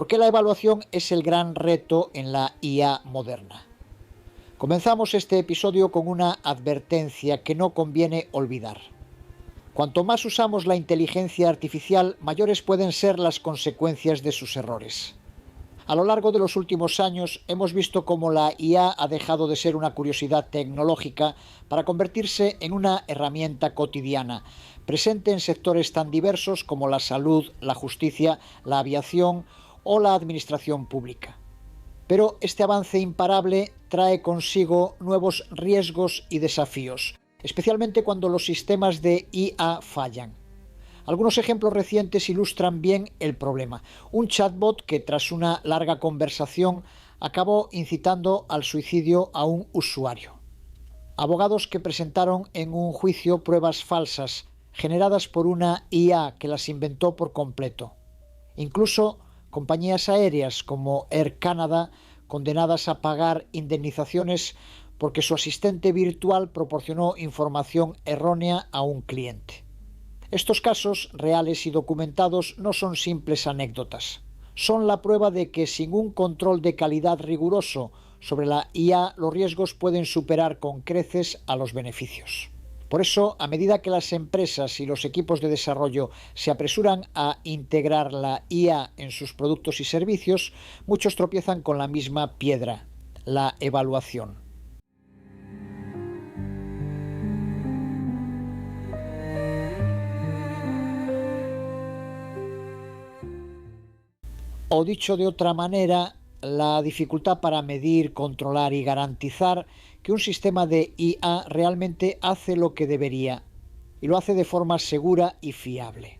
¿Por qué la evaluación es el gran reto en la IA moderna? Comenzamos este episodio con una advertencia que no conviene olvidar. Cuanto más usamos la inteligencia artificial, mayores pueden ser las consecuencias de sus errores. A lo largo de los últimos años hemos visto cómo la IA ha dejado de ser una curiosidad tecnológica para convertirse en una herramienta cotidiana, presente en sectores tan diversos como la salud, la justicia, la aviación o la administración pública. Pero este avance imparable trae consigo nuevos riesgos y desafíos, especialmente cuando los sistemas de IA fallan. Algunos ejemplos recientes ilustran bien el problema. Un chatbot que tras una larga conversación acabó incitando al suicidio a un usuario. Abogados que presentaron en un juicio pruebas falsas generadas por una IA que las inventó por completo. Incluso compañías aéreas como Air Canada condenadas a pagar indemnizaciones porque su asistente virtual proporcionó información errónea a un cliente. Estos casos, reales y documentados, no son simples anécdotas. Son la prueba de que sin un control de calidad riguroso sobre la IA, los riesgos pueden superar con creces a los beneficios. Por eso, a medida que las empresas y los equipos de desarrollo se apresuran a integrar la IA en sus productos y servicios, muchos tropiezan con la misma piedra, la evaluación. O dicho de otra manera, la dificultad para medir, controlar y garantizar que un sistema de IA realmente hace lo que debería y lo hace de forma segura y fiable.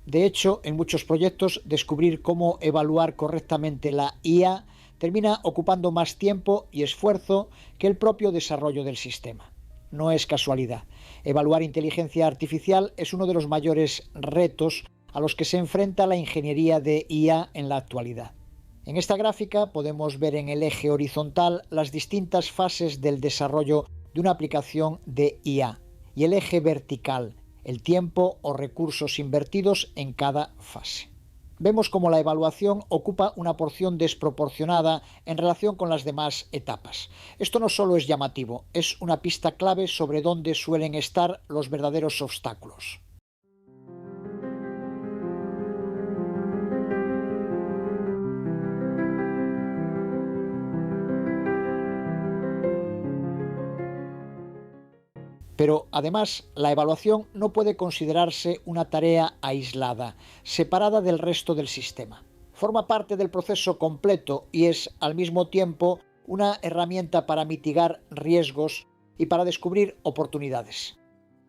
De hecho, en muchos proyectos, descubrir cómo evaluar correctamente la IA termina ocupando más tiempo y esfuerzo que el propio desarrollo del sistema. No es casualidad. Evaluar inteligencia artificial es uno de los mayores retos a los que se enfrenta la ingeniería de IA en la actualidad. En esta gráfica podemos ver en el eje horizontal las distintas fases del desarrollo de una aplicación de IA y el eje vertical, el tiempo o recursos invertidos en cada fase. Vemos cómo la evaluación ocupa una porción desproporcionada en relación con las demás etapas. Esto no solo es llamativo, es una pista clave sobre dónde suelen estar los verdaderos obstáculos. Pero, además, la evaluación no puede considerarse una tarea aislada, separada del resto del sistema. Forma parte del proceso completo y es, al mismo tiempo, una herramienta para mitigar riesgos y para descubrir oportunidades.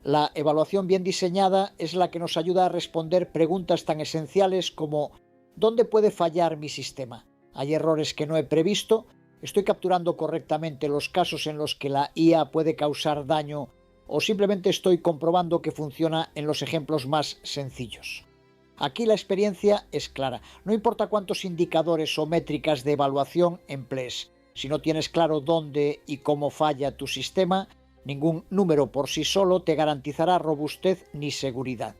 La evaluación bien diseñada es la que nos ayuda a responder preguntas tan esenciales como ¿dónde puede fallar mi sistema? ¿Hay errores que no he previsto? ¿Estoy capturando correctamente los casos en los que la IA puede causar daño? ¿O simplemente estoy comprobando que funciona en los ejemplos más sencillos? Aquí la experiencia es clara. No importa cuántos indicadores o métricas de evaluación emplees. Si no tienes claro dónde y cómo falla tu sistema, ningún número por sí solo te garantizará robustez ni seguridad.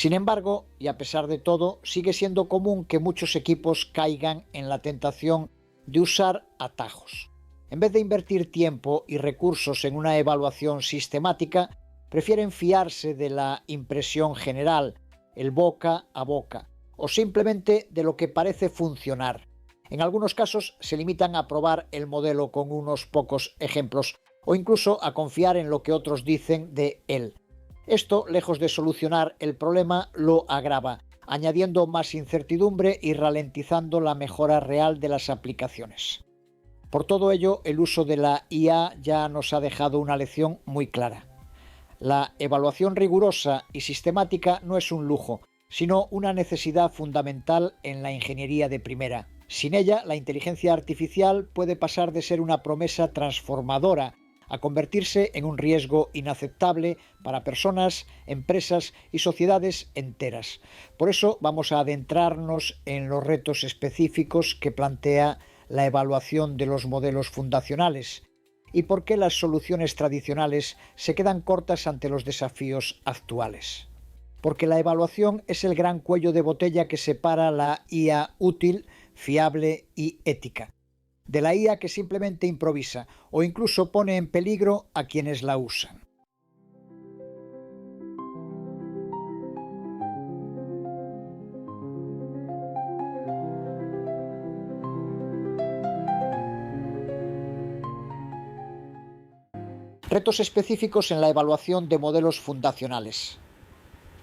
Sin embargo, y a pesar de todo, sigue siendo común que muchos equipos caigan en la tentación de usar atajos. En vez de invertir tiempo y recursos en una evaluación sistemática, prefieren fiarse de la impresión general, el boca a boca, o simplemente de lo que parece funcionar. En algunos casos se limitan a probar el modelo con unos pocos ejemplos, o incluso a confiar en lo que otros dicen de él. Esto, lejos de solucionar el problema, lo agrava, añadiendo más incertidumbre y ralentizando la mejora real de las aplicaciones. Por todo ello, el uso de la IA ya nos ha dejado una lección muy clara. La evaluación rigurosa y sistemática no es un lujo, sino una necesidad fundamental en la ingeniería de primera. Sin ella, la inteligencia artificial puede pasar de ser una promesa transformadora a convertirse en un riesgo inaceptable para personas, empresas y sociedades enteras. Por eso vamos a adentrarnos en los retos específicos que plantea la evaluación de los modelos fundacionales y por qué las soluciones tradicionales se quedan cortas ante los desafíos actuales. Porque la evaluación es el gran cuello de botella que separa la IA útil, fiable y ética, de la IA que simplemente improvisa o incluso pone en peligro a quienes la usan. Retos específicos en la evaluación de modelos fundacionales.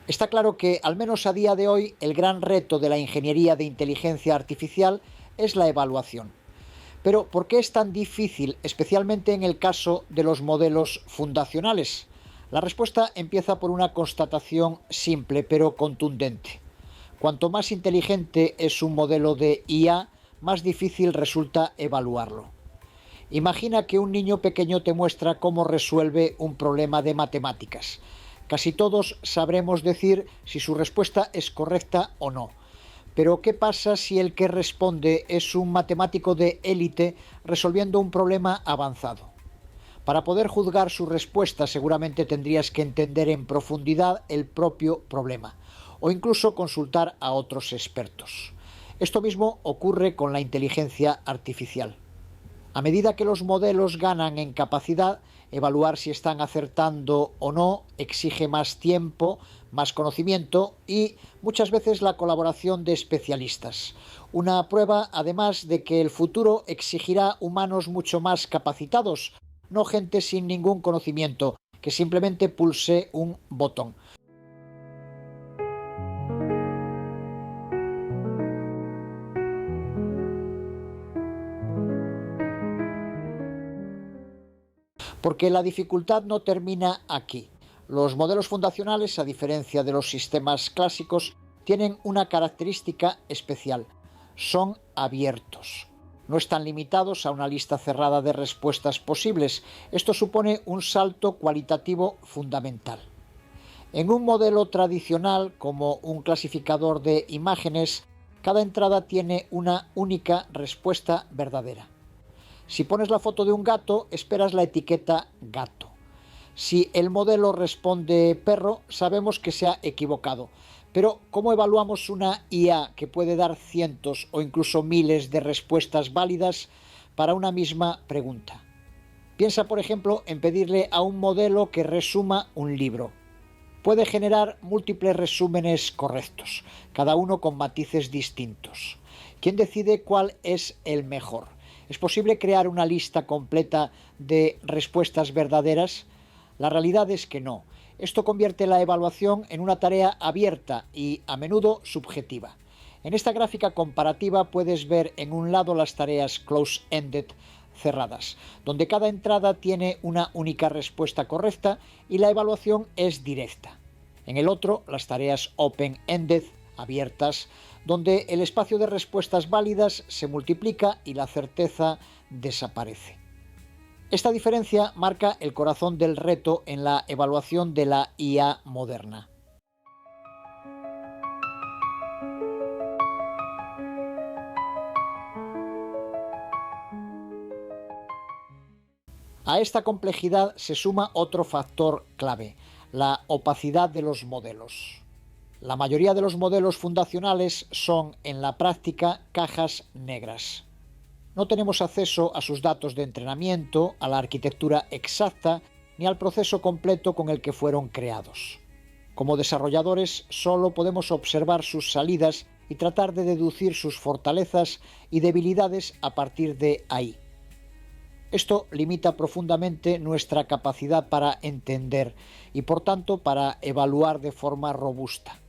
Está claro que, al menos a día de hoy, el gran reto de la ingeniería de inteligencia artificial es la evaluación. Pero, ¿por qué es tan difícil, especialmente en el caso de los modelos fundacionales? La respuesta empieza por una constatación simple pero contundente. Cuanto más inteligente es un modelo de IA, más difícil resulta evaluarlo. Imagina que un niño pequeño te muestra cómo resuelve un problema de matemáticas. Casi todos sabremos decir si su respuesta es correcta o no. Pero ¿qué pasa si el que responde es un matemático de élite resolviendo un problema avanzado? Para poder juzgar su respuesta seguramente tendrías que entender en profundidad el propio problema o incluso consultar a otros expertos. Esto mismo ocurre con la inteligencia artificial. A medida que los modelos ganan en capacidad, evaluar si están acertando o no exige más tiempo, más conocimiento y muchas veces la colaboración de especialistas. Una prueba, además, de que el futuro exigirá humanos mucho más capacitados, no gente sin ningún conocimiento, que simplemente pulse un botón. Porque la dificultad no termina aquí. Los modelos fundacionales, a diferencia de los sistemas clásicos, tienen una característica especial. Son abiertos. No están limitados a una lista cerrada de respuestas posibles. Esto supone un salto cualitativo fundamental. En un modelo tradicional, como un clasificador de imágenes, cada entrada tiene una única respuesta verdadera. Si pones la foto de un gato, esperas la etiqueta gato. Si el modelo responde perro, sabemos que se ha equivocado. Pero, ¿cómo evaluamos una IA que puede dar cientos o incluso miles de respuestas válidas para una misma pregunta? Piensa, por ejemplo, en pedirle a un modelo que resuma un libro. Puede generar múltiples resúmenes correctos, cada uno con matices distintos. ¿Quién decide cuál es el mejor? ¿Es posible crear una lista completa de respuestas verdaderas? La realidad es que no. Esto convierte la evaluación en una tarea abierta y, a menudo, subjetiva. En esta gráfica comparativa puedes ver en un lado las tareas close-ended cerradas, donde cada entrada tiene una única respuesta correcta y la evaluación es directa. En el otro, las tareas open-ended abiertas, donde el espacio de respuestas válidas se multiplica y la certeza desaparece. Esta diferencia marca el corazón del reto en la evaluación de la IA moderna. A esta complejidad se suma otro factor clave, la opacidad de los modelos. La mayoría de los modelos fundacionales son, en la práctica, cajas negras. No tenemos acceso a sus datos de entrenamiento, a la arquitectura exacta, ni al proceso completo con el que fueron creados. Como desarrolladores, solo podemos observar sus salidas y tratar de deducir sus fortalezas y debilidades a partir de ahí. Esto limita profundamente nuestra capacidad para entender y, por tanto, para evaluar de forma robusta.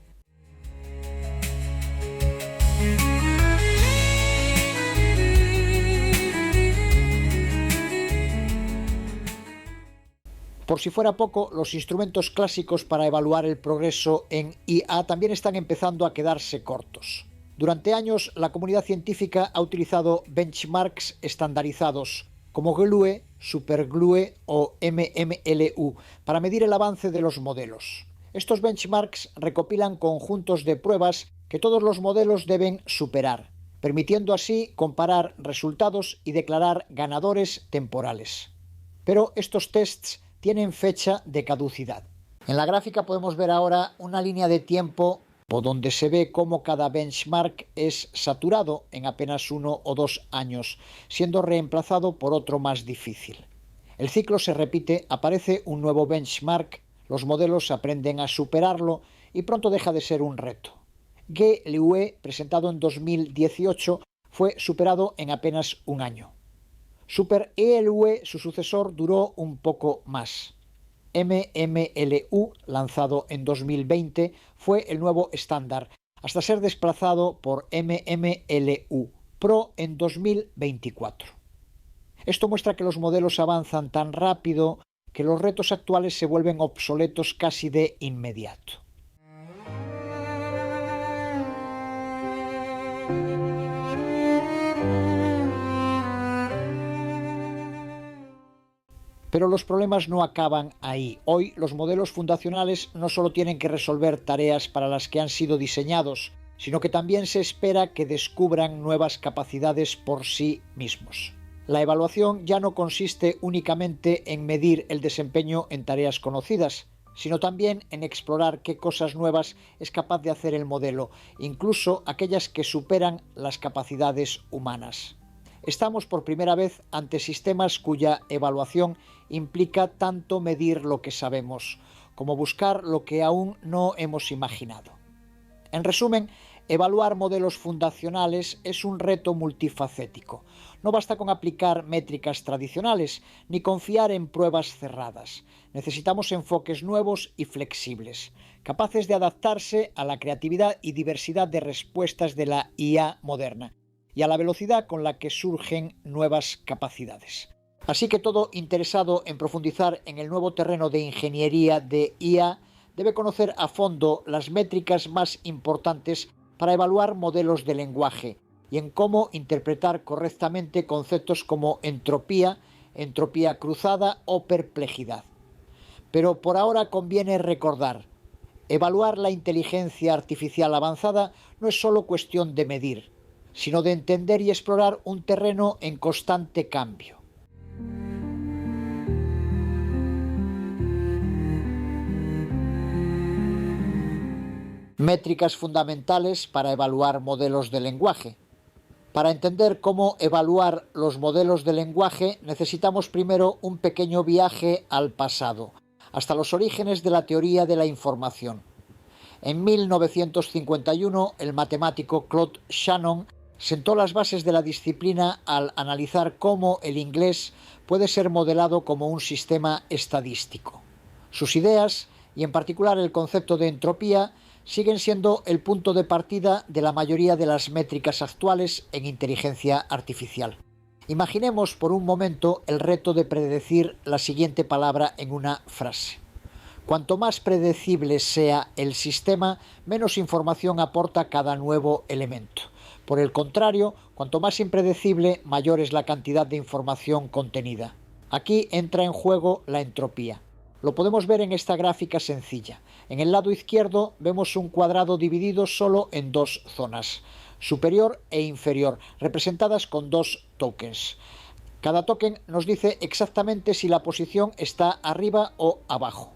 Por si fuera poco, los instrumentos clásicos para evaluar el progreso en IA también están empezando a quedarse cortos. Durante años, la comunidad científica ha utilizado benchmarks estandarizados como GLUE, SuperGLUE o MMLU para medir el avance de los modelos. Estos benchmarks recopilan conjuntos de pruebas que todos los modelos deben superar, permitiendo así comparar resultados y declarar ganadores temporales. pero estos tests tienen fecha de caducidad. En la gráfica podemos ver ahora una línea de tiempo donde se ve cómo cada benchmark es saturado en apenas 1 o 2 años, siendo reemplazado por otro más difícil. El ciclo se repite, aparece un nuevo benchmark, los modelos aprenden a superarlo y pronto deja de ser un reto. GLUE, presentado en 2018, fue superado en apenas un año. SuperELUE, su sucesor, duró un poco más. MMLU, lanzado en 2020, fue el nuevo estándar, hasta ser desplazado por MMLU Pro en 2024. Esto muestra que los modelos avanzan tan rápido que los retos actuales se vuelven obsoletos casi de inmediato. Pero los problemas no acaban ahí. Hoy los modelos fundacionales no solo tienen que resolver tareas para las que han sido diseñados, sino que también se espera que descubran nuevas capacidades por sí mismos. La evaluación ya no consiste únicamente en medir el desempeño en tareas conocidas, sino también en explorar qué cosas nuevas es capaz de hacer el modelo, incluso aquellas que superan las capacidades humanas. Estamos por primera vez ante sistemas cuya evaluación implica tanto medir lo que sabemos, como buscar lo que aún no hemos imaginado. En resumen, evaluar modelos fundacionales es un reto multifacético. No basta con aplicar métricas tradicionales, ni confiar en pruebas cerradas. Necesitamos enfoques nuevos y flexibles, capaces de adaptarse a la creatividad y diversidad de respuestas de la IA moderna y a la velocidad con la que surgen nuevas capacidades. Así que todo interesado en profundizar en el nuevo terreno de ingeniería de IA debe conocer a fondo las métricas más importantes para evaluar modelos de lenguaje y en cómo interpretar correctamente conceptos como entropía, entropía cruzada o perplejidad. Pero por ahora conviene recordar, evaluar la inteligencia artificial avanzada no es solo cuestión de medir, sino de entender y explorar un terreno en constante cambio. Métricas fundamentales para evaluar modelos de lenguaje. Para entender cómo evaluar los modelos de lenguaje necesitamos primero un pequeño viaje al pasado, hasta los orígenes de la teoría de la información. En 1951, el matemático Claude Shannon sentó las bases de la disciplina al analizar cómo el inglés puede ser modelado como un sistema estadístico. Sus ideas, y en particular el concepto de entropía, siguen siendo el punto de partida de la mayoría de las métricas actuales en inteligencia artificial. Imaginemos por un momento el reto de predecir la siguiente palabra en una frase. Cuanto más predecible sea el sistema, menos información aporta cada nuevo elemento. Por el contrario, cuanto más impredecible, mayor es la cantidad de información contenida. Aquí entra en juego la entropía. Lo podemos ver en esta gráfica sencilla. En el lado izquierdo vemos un cuadrado dividido solo en dos zonas, superior e inferior, representadas con dos tokens. Cada token nos dice exactamente si la posición está arriba o abajo.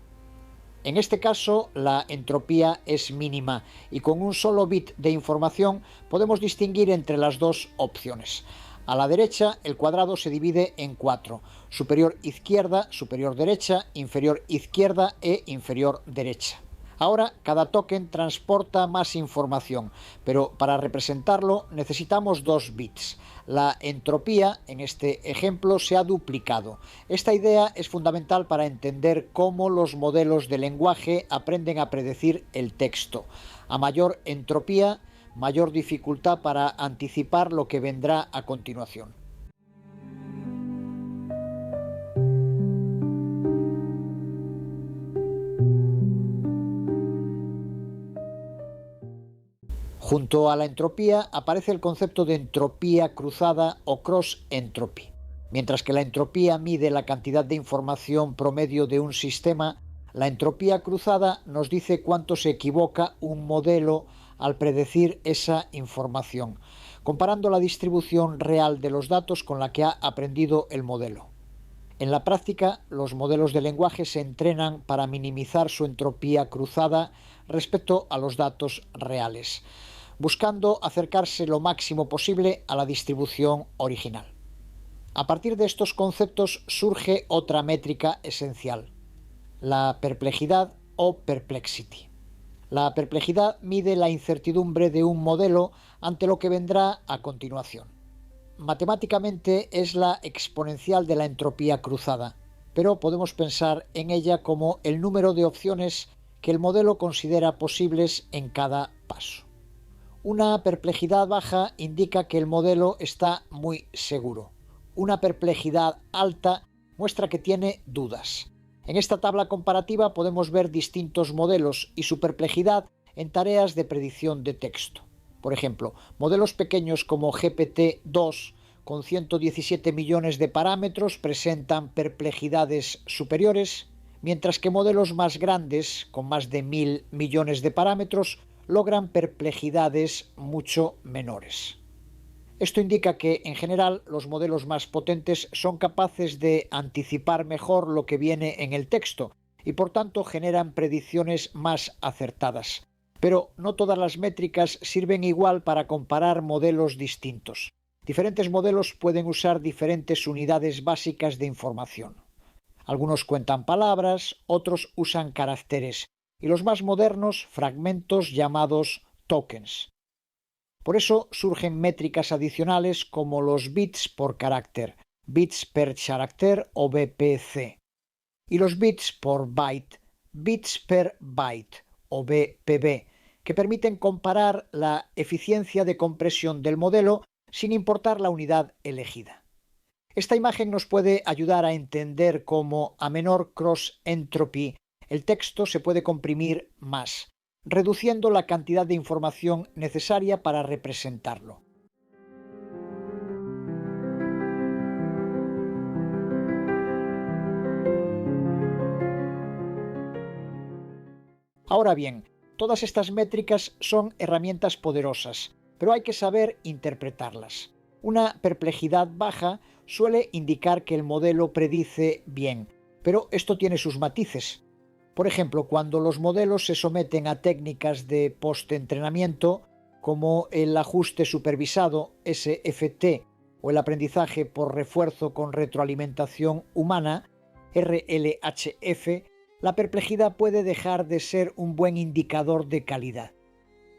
En este caso, la entropía es mínima y con un solo bit de información podemos distinguir entre las dos opciones. A la derecha, el cuadrado se divide en 4, superior izquierda, superior derecha, inferior izquierda e inferior derecha. Ahora, cada token transporta más información, pero para representarlo necesitamos 2 bits. La entropía, en este ejemplo, se ha duplicado. Esta idea es fundamental para entender cómo los modelos de lenguaje aprenden a predecir el texto. A mayor entropía, mayor dificultad para anticipar lo que vendrá a continuación. Junto a la entropía aparece el concepto de entropía cruzada o cross entropy. Mientras que la entropía mide la cantidad de información promedio de un sistema, la entropía cruzada nos dice cuánto se equivoca un modelo al predecir esa información, comparando la distribución real de los datos con la que ha aprendido el modelo. En la práctica, los modelos de lenguaje se entrenan para minimizar su entropía cruzada respecto a los datos reales, buscando acercarse lo máximo posible a la distribución original. A partir de estos conceptos surge otra métrica esencial, la perplejidad o perplexity. La perplejidad mide la incertidumbre de un modelo ante lo que vendrá a continuación. Matemáticamente es la exponencial de la entropía cruzada, pero podemos pensar en ella como el número de opciones que el modelo considera posibles en cada paso. Una perplejidad baja indica que el modelo está muy seguro. Una perplejidad alta muestra que tiene dudas. En esta tabla comparativa podemos ver distintos modelos y su perplejidad en tareas de predicción de texto. Por ejemplo, modelos pequeños como GPT-2 con 117 millones de parámetros presentan perplejidades superiores, mientras que modelos más grandes, con más de 1.000 millones de parámetros, logran perplejidades mucho menores. Esto indica que, en general, los modelos más potentes son capaces de anticipar mejor lo que viene en el texto y, por tanto, generan predicciones más acertadas. Pero no todas las métricas sirven igual para comparar modelos distintos. Diferentes modelos pueden usar diferentes unidades básicas de información. Algunos cuentan palabras, otros usan caracteres, y los más modernos, fragmentos llamados tokens. Por eso surgen métricas adicionales como los bits por carácter, bits per character o BPC, y los bits por byte, bits per byte o BPB, que permiten comparar la eficiencia de compresión del modelo sin importar la unidad elegida. Esta imagen nos puede ayudar a entender cómo, a menor cross entropy, el texto se puede comprimir más, reduciendo la cantidad de información necesaria para representarlo. Ahora bien, todas estas métricas son herramientas poderosas, pero hay que saber interpretarlas. Una perplejidad baja suele indicar que el modelo predice bien, pero esto tiene sus matices. Por ejemplo, cuando los modelos se someten a técnicas de post-entrenamiento, como el ajuste supervisado SFT o el aprendizaje por refuerzo con retroalimentación humana RLHF, la perplejidad puede dejar de ser un buen indicador de calidad.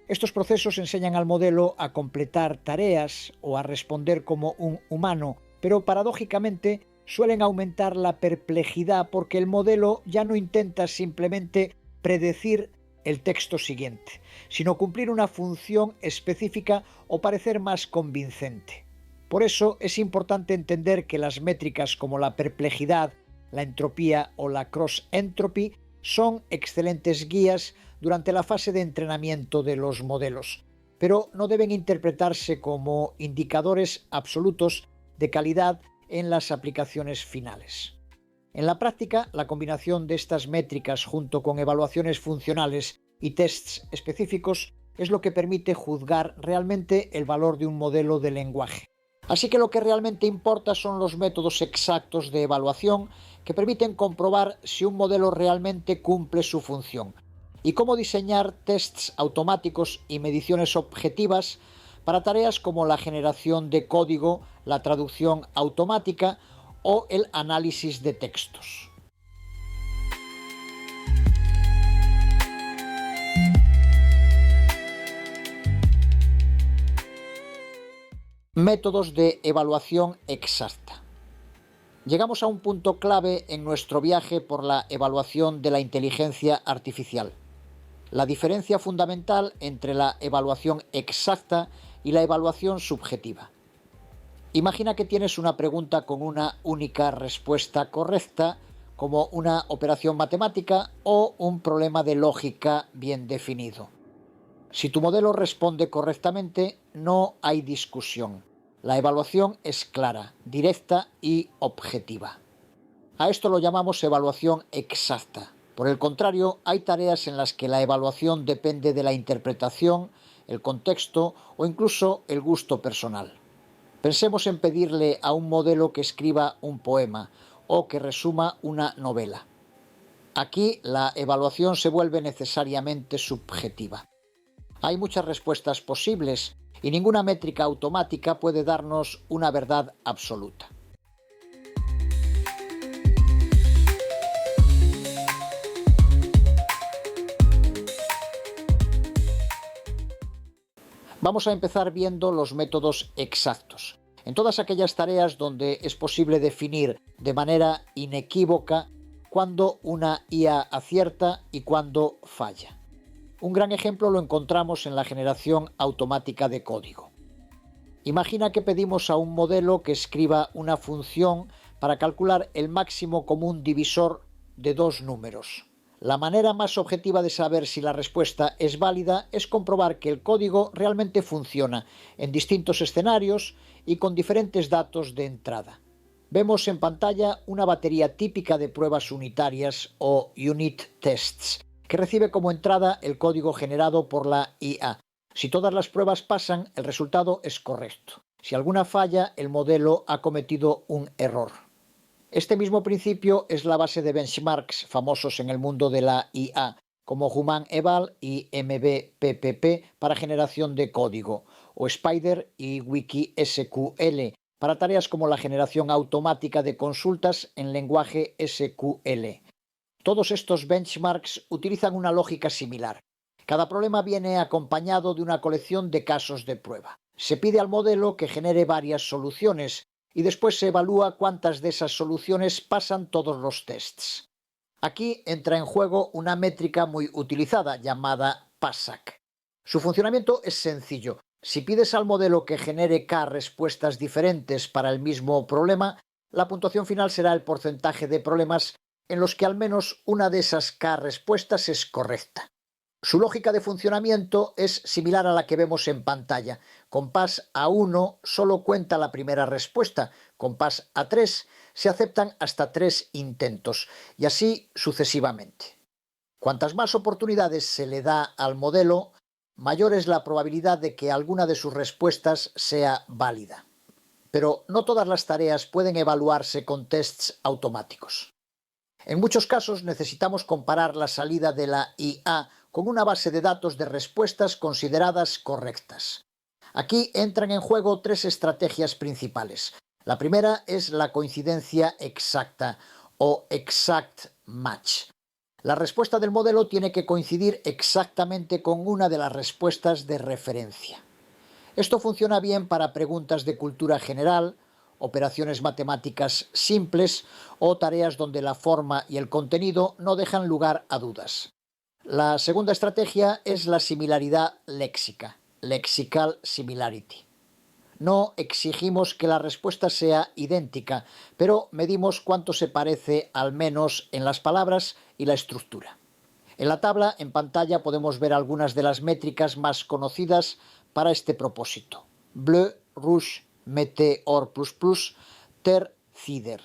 Estos procesos enseñan al modelo a completar tareas o a responder como un humano, pero paradójicamente suelen aumentar la perplejidad porque el modelo ya no intenta simplemente predecir el texto siguiente, sino cumplir una función específica o parecer más convincente. Por eso es importante entender que las métricas como la perplejidad, la entropía o la cross-entropy son excelentes guías durante la fase de entrenamiento de los modelos, pero no deben interpretarse como indicadores absolutos de calidad en las aplicaciones finales. En la práctica, la combinación de estas métricas junto con evaluaciones funcionales y tests específicos es lo que permite juzgar realmente el valor de un modelo de lenguaje. Así que lo que realmente importa son los métodos exactos de evaluación que permiten comprobar si un modelo realmente cumple su función y cómo diseñar tests automáticos y mediciones objetivas para tareas como la generación de código, la traducción automática o el análisis de textos. Métodos de evaluación exacta. Llegamos a un punto clave en nuestro viaje por la evaluación de la inteligencia artificial. La diferencia fundamental entre la evaluación exacta y la evaluación subjetiva. Imagina que tienes una pregunta con una única respuesta correcta, como una operación matemática o un problema de lógica bien definido. Si tu modelo responde correctamente, no hay discusión. La evaluación es clara, directa y objetiva. A esto lo llamamos evaluación exacta. Por el contrario, hay tareas en las que la evaluación depende de la interpretación, el contexto o incluso el gusto personal. Pensemos en pedirle a un modelo que escriba un poema o que resuma una novela. Aquí la evaluación se vuelve necesariamente subjetiva. Hay muchas respuestas posibles y ninguna métrica automática puede darnos una verdad absoluta. Vamos a empezar viendo los métodos exactos. En todas aquellas tareas donde es posible definir de manera inequívoca cuándo una IA acierta y cuándo falla. Un gran ejemplo lo encontramos en la generación automática de código. Imagina que pedimos a un modelo que escriba una función para calcular el máximo común divisor de dos números. La manera más objetiva de saber si la respuesta es válida es comprobar que el código realmente funciona en distintos escenarios y con diferentes datos de entrada. Vemos en pantalla una batería típica de pruebas unitarias o unit tests, que recibe como entrada el código generado por la IA. Si todas las pruebas pasan, el resultado es correcto. Si alguna falla, el modelo ha cometido un error. Este mismo principio es la base de benchmarks famosos en el mundo de la IA, como Human Eval y MBPPP para generación de código, o Spider y WikiSQL para tareas como la generación automática de consultas en lenguaje SQL. Todos estos benchmarks utilizan una lógica similar. Cada problema viene acompañado de una colección de casos de prueba. Se pide al modelo que genere varias soluciones y después se evalúa cuántas de esas soluciones pasan todos los tests. Aquí entra en juego una métrica muy utilizada llamada PASAC. Su funcionamiento es sencillo. Si pides al modelo que genere K respuestas diferentes para el mismo problema, la puntuación final será el porcentaje de problemas en los que al menos una de esas K respuestas es correcta. Su lógica de funcionamiento es similar a la que vemos en pantalla. Con PAS A1 solo cuenta la primera respuesta, con PAS A3 se aceptan hasta 3 intentos, y así sucesivamente. Cuantas más oportunidades se le da al modelo, mayor es la probabilidad de que alguna de sus respuestas sea válida. Pero no todas las tareas pueden evaluarse con tests automáticos. En muchos casos necesitamos comparar la salida de la IA con una base de datos de respuestas consideradas correctas. Aquí entran en juego 3 estrategias principales. La primera es la coincidencia exacta o exact match. La respuesta del modelo tiene que coincidir exactamente con una de las respuestas de referencia. Esto funciona bien para preguntas de cultura general, operaciones matemáticas simples o tareas donde la forma y el contenido no dejan lugar a dudas. La segunda estrategia es la similaridad léxica, lexical similarity. No exigimos que la respuesta sea idéntica, pero medimos cuánto se parece al menos en las palabras y la estructura. En la tabla en pantalla podemos ver algunas de las métricas más conocidas para este propósito. Bleu, rouge, Meteor++, Ter, Cider.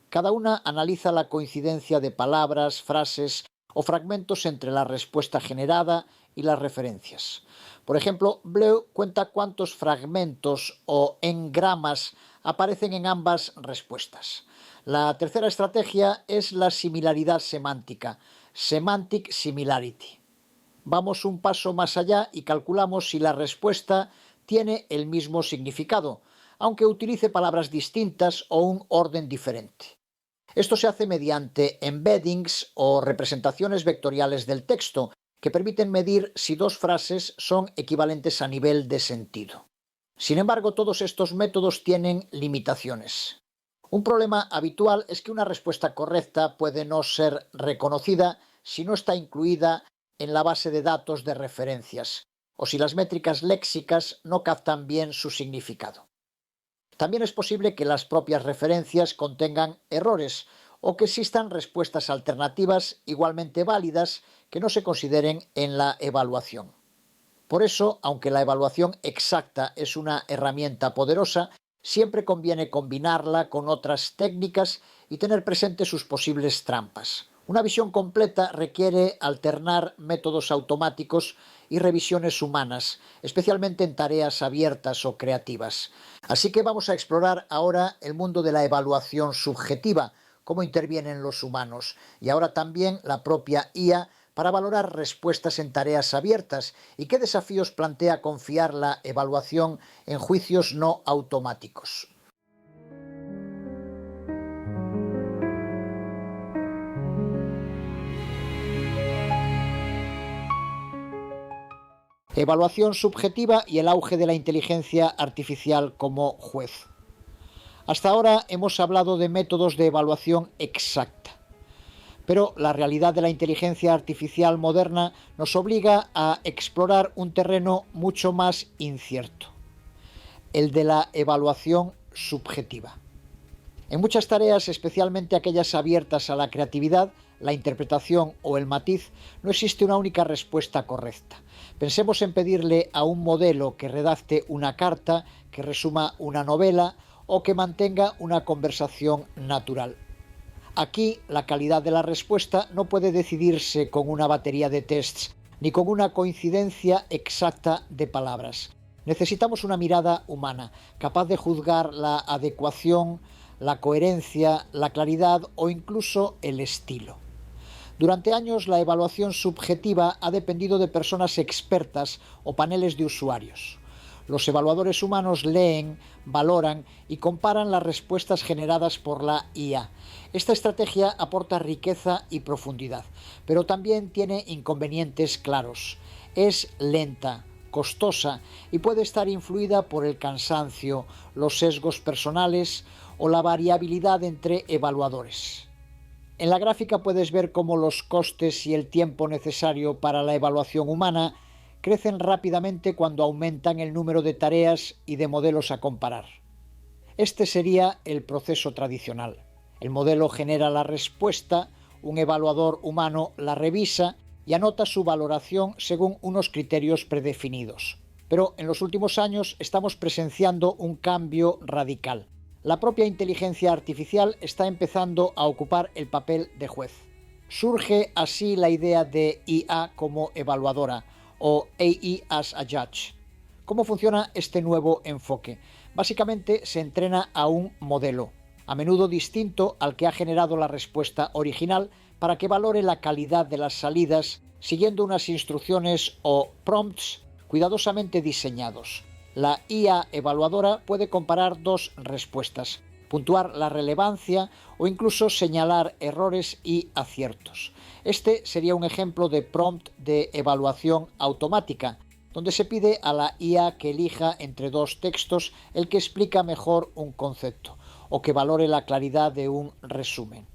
Cada una analiza la coincidencia de palabras, frases o fragmentos entre la respuesta generada y las referencias. Por ejemplo, Bleu cuenta cuántos fragmentos o engramas aparecen en ambas respuestas. La tercera estrategia es la similaridad semántica, Semantic Similarity. Vamos un paso más allá y calculamos si la respuesta tiene el mismo significado, aunque utilice palabras distintas o un orden diferente. Esto se hace mediante embeddings o representaciones vectoriales del texto, que permiten medir si dos frases son equivalentes a nivel de sentido. Sin embargo, todos estos métodos tienen limitaciones. Un problema habitual es que una respuesta correcta puede no ser reconocida si no está incluida en la base de datos de referencias, o si las métricas léxicas no captan bien su significado. También es posible que las propias referencias contengan errores o que existan respuestas alternativas igualmente válidas que no se consideren en la evaluación. Por eso, aunque la evaluación exacta es una herramienta poderosa, siempre conviene combinarla con otras técnicas y tener presentes sus posibles trampas. Una visión completa requiere alternar métodos automáticos y revisiones humanas, especialmente en tareas abiertas o creativas. Así que vamos a explorar ahora el mundo de la evaluación subjetiva, cómo intervienen los humanos y ahora también la propia IA para valorar respuestas en tareas abiertas y qué desafíos plantea confiar la evaluación en juicios no automáticos. Evaluación subjetiva y el auge de la inteligencia artificial como juez. Hasta ahora hemos hablado de métodos de evaluación exacta, pero la realidad de la inteligencia artificial moderna nos obliga a explorar un terreno mucho más incierto, el de la evaluación subjetiva. En muchas tareas, especialmente aquellas abiertas a la creatividad, la interpretación o el matiz, no existe una única respuesta correcta. Pensemos en pedirle a un modelo que redacte una carta, que resuma una novela o que mantenga una conversación natural. Aquí, la calidad de la respuesta no puede decidirse con una batería de tests ni con una coincidencia exacta de palabras. Necesitamos una mirada humana, capaz de juzgar la adecuación, la coherencia, la claridad o incluso el estilo. Durante años, la evaluación subjetiva ha dependido de personas expertas o paneles de usuarios. Los evaluadores humanos leen, valoran y comparan las respuestas generadas por la IA. Esta estrategia aporta riqueza y profundidad, pero también tiene inconvenientes claros. Es lenta, costosa y puede estar influida por el cansancio, los sesgos personales o la variabilidad entre evaluadores. En la gráfica puedes ver cómo los costes y el tiempo necesario para la evaluación humana crecen rápidamente cuando aumentan el número de tareas y de modelos a comparar. Este sería el proceso tradicional. El modelo genera la respuesta, un evaluador humano la revisa y anota su valoración según unos criterios predefinidos. Pero en los últimos años estamos presenciando un cambio radical. La propia inteligencia artificial está empezando a ocupar el papel de juez. Surge así la idea de IA como evaluadora o AI as a judge. ¿Cómo funciona este nuevo enfoque? Básicamente se entrena a un modelo, a menudo distinto al que ha generado la respuesta original, para que valore la calidad de las salidas siguiendo unas instrucciones o prompts cuidadosamente diseñados. La IA evaluadora puede comparar dos respuestas, puntuar la relevancia o incluso señalar errores y aciertos. Este sería un ejemplo de prompt de evaluación automática, donde se pide a la IA que elija entre dos textos el que explica mejor un concepto o que valore la claridad de un resumen.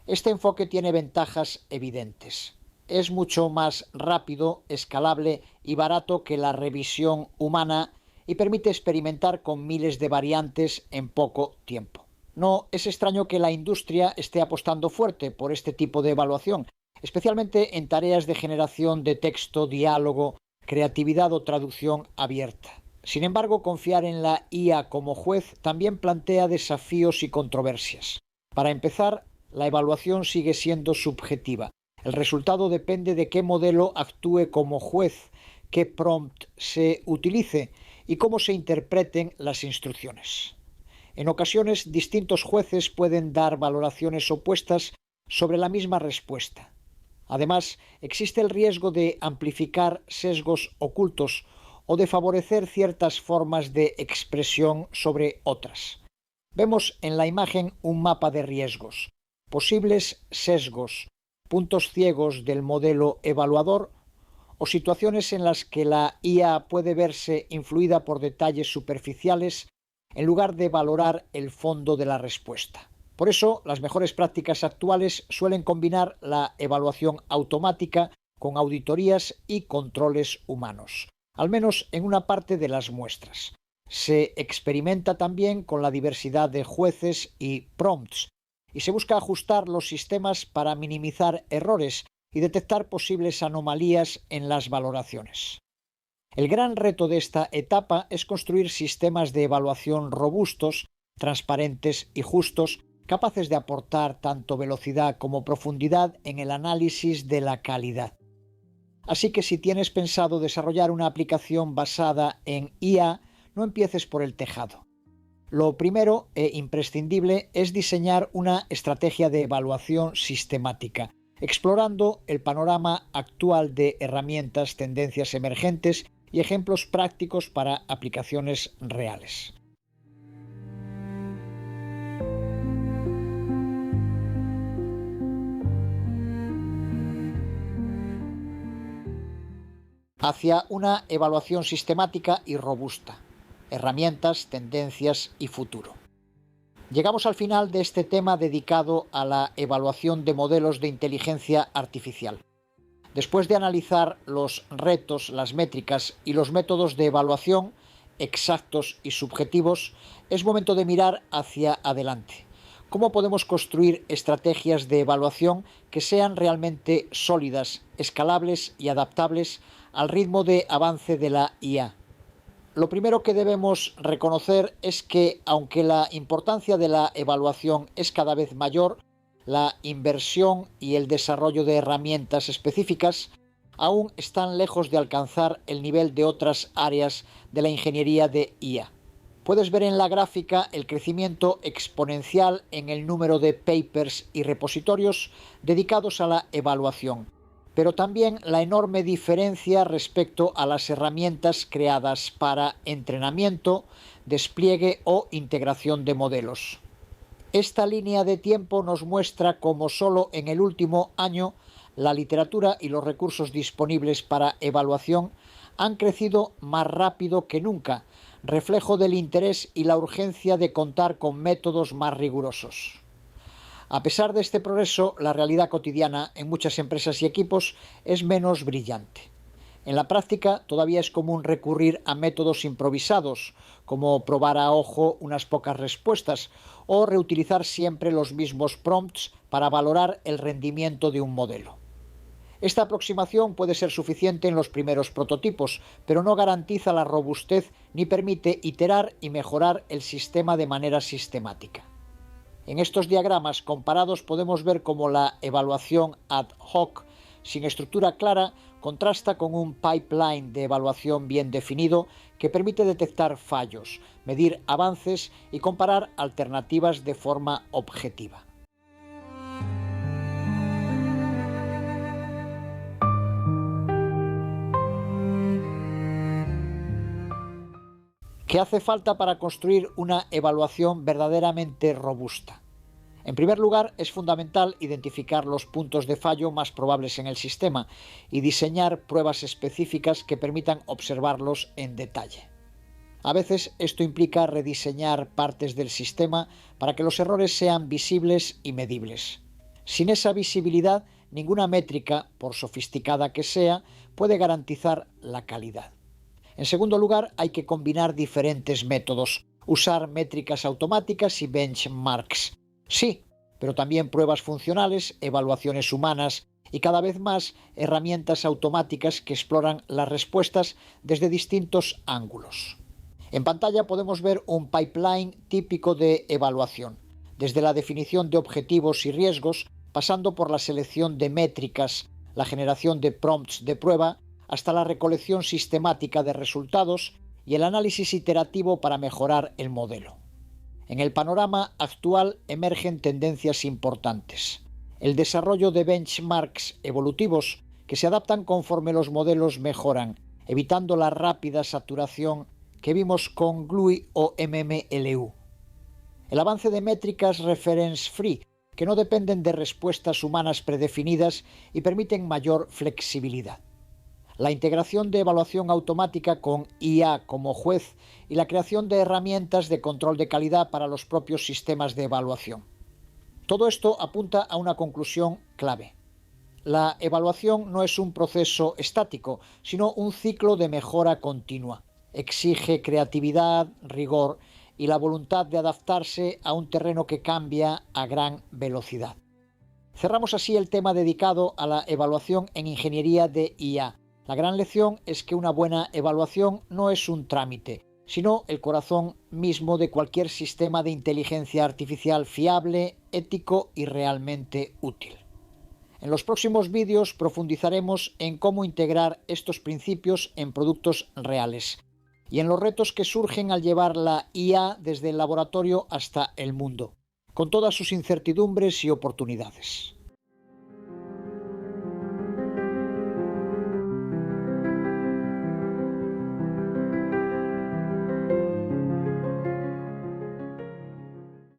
Este enfoque tiene ventajas evidentes. Es mucho más rápido, escalable y barato que la revisión humana y permite experimentar con miles de variantes en poco tiempo. No es extraño que la industria esté apostando fuerte por este tipo de evaluación, especialmente en tareas de generación de texto, diálogo, creatividad o traducción abierta. Sin embargo, confiar en la IA como juez también plantea desafíos y controversias. Para empezar, la evaluación sigue siendo subjetiva. El resultado depende de qué modelo actúe como juez, qué prompt se utilice y cómo se interpreten las instrucciones. En ocasiones, distintos jueces pueden dar valoraciones opuestas sobre la misma respuesta. Además, existe el riesgo de amplificar sesgos ocultos o de favorecer ciertas formas de expresión sobre otras. Vemos en la imagen un mapa de riesgos, posibles sesgos, puntos ciegos del modelo evaluador o situaciones en las que la IA puede verse influida por detalles superficiales en lugar de valorar el fondo de la respuesta. Por eso, las mejores prácticas actuales suelen combinar la evaluación automática con auditorías y controles humanos, al menos en una parte de las muestras. Se experimenta también con la diversidad de jueces y prompts, y se busca ajustar los sistemas para minimizar errores y detectar posibles anomalías en las valoraciones. El gran reto de esta etapa es construir sistemas de evaluación robustos, transparentes y justos, capaces de aportar tanto velocidad como profundidad en el análisis de la calidad. Así que si tienes pensado desarrollar una aplicación basada en IA, no empieces por el tejado. Lo primero e imprescindible es diseñar una estrategia de evaluación sistemática, explorando el panorama actual de herramientas, tendencias emergentes y ejemplos prácticos para aplicaciones reales. Hacia una evaluación sistemática y robusta. Herramientas, tendencias y futuro. Llegamos al final de este tema dedicado a la evaluación de modelos de inteligencia artificial. Después de analizar los retos, las métricas y los métodos de evaluación exactos y subjetivos, es momento de mirar hacia adelante. ¿Cómo podemos construir estrategias de evaluación que sean realmente sólidas, escalables y adaptables al ritmo de avance de la IA? Lo primero que debemos reconocer es que, aunque la importancia de la evaluación es cada vez mayor, la inversión y el desarrollo de herramientas específicas aún están lejos de alcanzar el nivel de otras áreas de la ingeniería de IA. Puedes ver en la gráfica el crecimiento exponencial en el número de papers y repositorios dedicados a la evaluación, pero también la enorme diferencia respecto a las herramientas creadas para entrenamiento, despliegue o integración de modelos. Esta línea de tiempo nos muestra cómo solo en el último año la literatura y los recursos disponibles para evaluación han crecido más rápido que nunca, reflejo del interés y la urgencia de contar con métodos más rigurosos. A pesar de este progreso, la realidad cotidiana en muchas empresas y equipos es menos brillante. En la práctica todavía es común recurrir a métodos improvisados, como probar a ojo unas pocas respuestas o reutilizar siempre los mismos prompts para valorar el rendimiento de un modelo. Esta aproximación puede ser suficiente en los primeros prototipos, pero no garantiza la robustez ni permite iterar y mejorar el sistema de manera sistemática. En estos diagramas comparados podemos ver cómo la evaluación ad hoc, sin estructura clara, contrasta con un pipeline de evaluación bien definido que permite detectar fallos, medir avances y comparar alternativas de forma objetiva. ¿Qué hace falta para construir una evaluación verdaderamente robusta? En primer lugar, es fundamental identificar los puntos de fallo más probables en el sistema y diseñar pruebas específicas que permitan observarlos en detalle. A veces esto implica rediseñar partes del sistema para que los errores sean visibles y medibles. Sin esa visibilidad, ninguna métrica, por sofisticada que sea, puede garantizar la calidad. En segundo lugar, hay que combinar diferentes métodos, usar métricas automáticas y benchmarks. Sí, pero también pruebas funcionales, evaluaciones humanas y cada vez más herramientas automáticas que exploran las respuestas desde distintos ángulos. En pantalla podemos ver un pipeline típico de evaluación, desde la definición de objetivos y riesgos, pasando por la selección de métricas, la generación de prompts de prueba, hasta la recolección sistemática de resultados y el análisis iterativo para mejorar el modelo. En el panorama actual emergen tendencias importantes. El desarrollo de benchmarks evolutivos que se adaptan conforme los modelos mejoran, evitando la rápida saturación que vimos con GLUI o MMLU. El avance de métricas reference-free, que no dependen de respuestas humanas predefinidas y permiten mayor flexibilidad. La integración de evaluación automática con IA como juez y la creación de herramientas de control de calidad para los propios sistemas de evaluación. Todo esto apunta a una conclusión clave. La evaluación no es un proceso estático, sino un ciclo de mejora continua. Exige creatividad, rigor y la voluntad de adaptarse a un terreno que cambia a gran velocidad. Cerramos así el tema dedicado a la evaluación en ingeniería de IA. La gran lección es que una buena evaluación no es un trámite, sino el corazón mismo de cualquier sistema de inteligencia artificial fiable, ético y realmente útil. En los próximos vídeos profundizaremos en cómo integrar estos principios en productos reales y en los retos que surgen al llevar la IA desde el laboratorio hasta el mundo, con todas sus incertidumbres y oportunidades.